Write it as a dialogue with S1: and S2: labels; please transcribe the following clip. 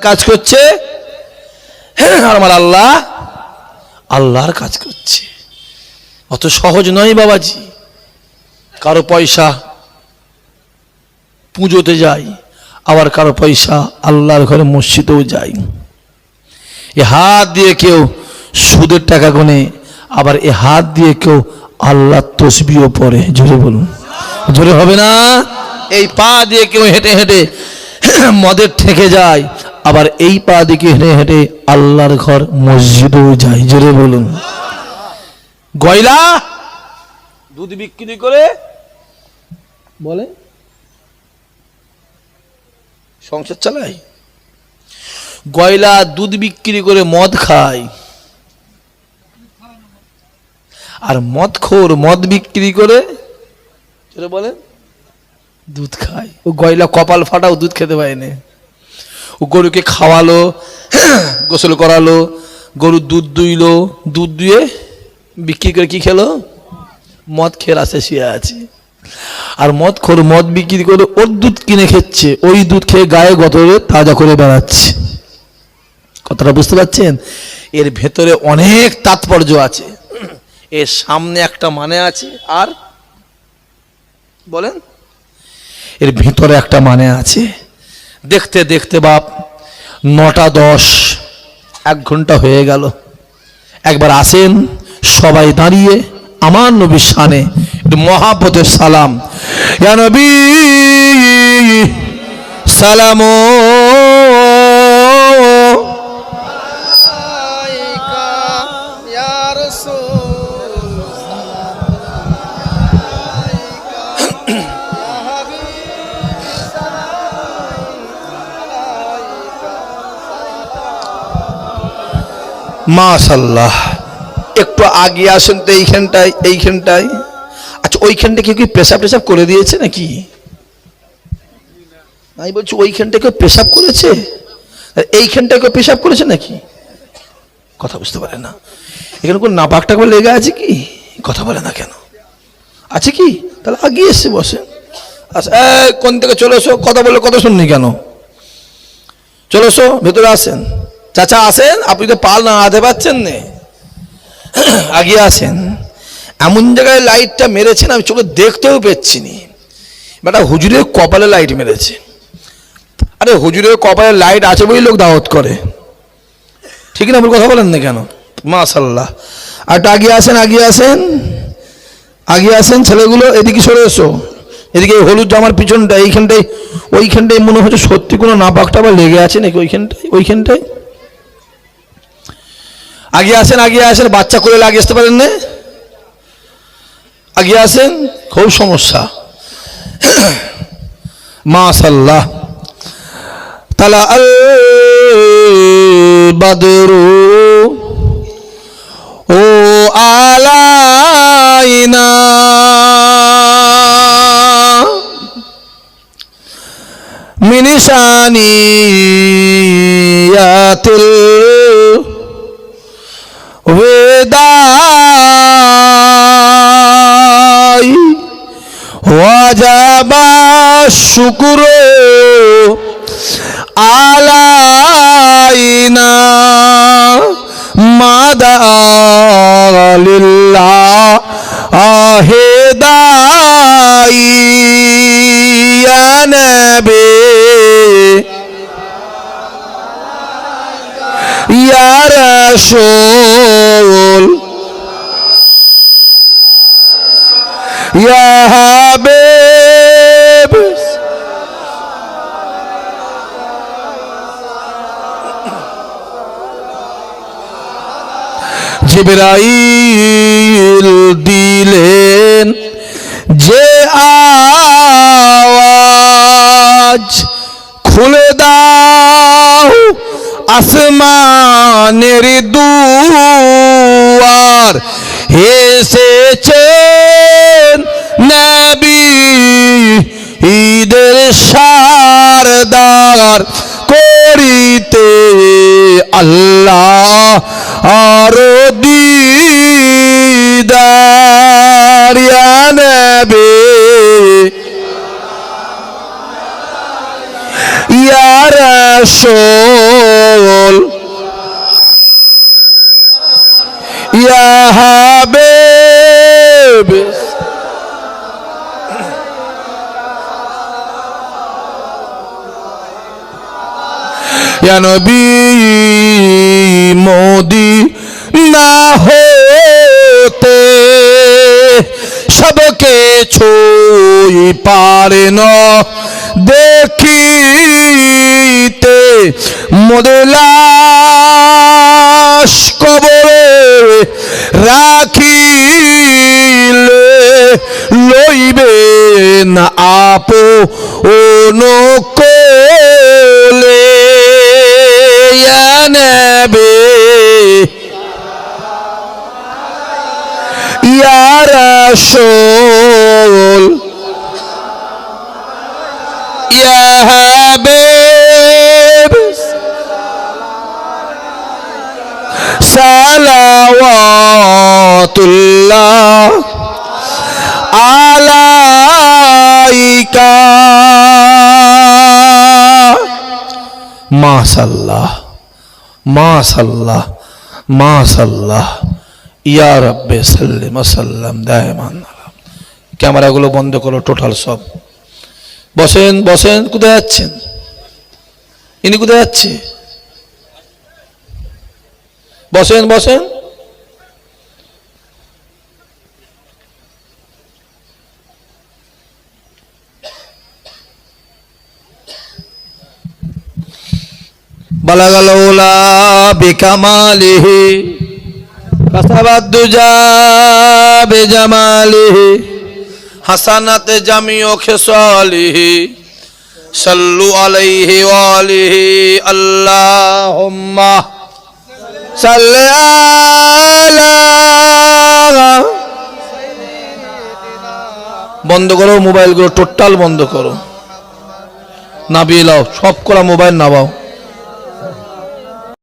S1: কাজ করছে আর আমার আল্লাহ আল্লাহর কাজ করছে। অত সহজ নয় বাবাজি। কারো পয়সা পুজোতে যাই, আবার কারো পয়সা আল্লাহর ঘরে মসজিদেও যাই। এ হাত দিয়ে কেউ সুদের টাকা গোনে, আবার এ হাত দিয়ে কেউ আল্লাহর তসবিহও পড়ে। জোরে বলুন, জোরে হবে না? এই পা দিয়ে কেউ হেঁটে হেঁটে মদের ঠেকে যায়, আবার এই পা দিকে হেঁটে হেঁটে আল্লাহর ঘর মসজিদেও যায়। জোরে বলুন। গয়লা দুধ বিক্রি করে বলে সংসার চালায়, গয়লা দুধ বিক্রি করে মদ খায়, আর মদখোর মদ বিক্রি করে বলেন দুধ খায়। ও গয়লা কপাল ফাটাও দুধ খেতে পায়নি। ও গরুকে খাওয়ালো, গোসল করালো, গরুর দুধ দুইলো, দুধ দুয়ে বিক্রি করে কি খেলো? মদ খেয়ে রাস্তা শুয়ে আছে। আর মদ খোর মদ বিক্রি করে ওর দুধ কিনে খেচ্ছে, ওই দুধ খেয়ে গায়ে গতরে তাজা করে বেড়াচ্ছে। কথাটা বুঝতে পারছেন? এর ভেতরে অনেক তাৎপর্য আছে। এর সামনে একটা মানে আছে, আর বলেন এর ভিতরে একটা মানে আছে। দেখতে দেখতে বাপ 9:10 1 ঘন্টা হয়ে গেল। একবার আসেন সবাই দাঁড়িয়ে আমার নবীর শানে মহাব্বতের সালাম। ইয়া নবী সালাম আলাইকা ইয়া রাসূল মাশাআল্লাহ। একটু আগে আসেন তো, এইখানটায়। আচ্ছা ওইখানটা কেউ কি পেশাব টেশাব করে দিয়েছে নাকি? আমি বলছি ওইখানটা কেউ পেশাব করেছে, এইখানটা কেউ পেশাব করেছে নাকি? কথা বুঝতে পারে না। এখানে কোন নাপাক টাকা লেগে আছে কি? কথা বলে না কেন? আছে কি? তাহলে আগে এসে বসেন। আচ্ছা কোন থেকে চলে এসো, কথা বললে কথা শুননি কেন? চলে এসো, ভেতরে আসেন। চাচা আসেন, আপনি তো পাল না আতে পাচ্ছেন না, আগে আসেন। এমন জায়গায় লাইটটা মেরেছেন আমি চোখে দেখতেও পেচ্ছি নি। বেটা হুজুরের কপালে লাইট মেরেছে। আরে হুজুরের কপালে লাইট আছে বলেই লোক দাওয়াত করে, ঠিক না? কথা বলেন না কেন? মাশাআল্লাহ। আর আগে আসেন, আগে আসেন ছেলেগুলো, এদিকে সরে এসো। এদিকে হলুদ জামার পিছনটা ওইখানটায় মনে হচ্ছে সত্যি কোনো নাপাকটা বা লেগে আছে নাকি ওইখানটায়। আগে আসেন, বাচ্চা করে আগে আসতে পারেন না? আগে আসেন, খুব সমস্যা। মাশাআল্লাহ। তালা আল বাদরু ও আলাইনা মিনিশানিয়াতিল ওয়েদাই ওয়াজাবা শুকরু আলাইনা মাদালিল্লাহ আহেদাই ইয়া নবী ইয়া রাসূল ইয়া হাবিব। জিবরাইল দিলেন যে আওয়াজ, খুলে দাও আসমানের দুয়ার, এসেছেন নবী ঈদের সারদার, করিতে আল্লাহ আর দিদার ইয়া নবী ইয়া রাসূল হাবিব ইয়া নবী মদিনা হতে সবকে ছুঁই পারে না দেখিতে মোদলাশ কবরে রাখিলে লইবে না আপন কোলে ইয়া নবী ইয়া রাসূল ইয়া হাবিব সালাওয়াতুল্লাহ আলাইকা মাশাআল্লাহ মাশাআল্লাহ মাশাআল্লাহ ইয়া রাব্বে সাল্লিম সাল্লাম দায়মান। ক্যামেরাগুলো বন্ধ করো টোটাল সব। বসেন বসেন। কোথায় যাচ্ছেন? ইনি কোথায় যাচ্ছে? বসেন বসেন। বালাগাল উলা বিকামালিহি কাসাবাদুজা বিজামালিহি হাসানাত জামিউ খিসালিহি সাল্লু আলাইহি ওয়া আলিহি আল্লাহুম্মা সাল্লি আলা। বন্ধ করো মোবাইলগুলো, টোটাল বন্ধ করো। নাবিয়ে লাও, সব করা মোবাইল নামাও।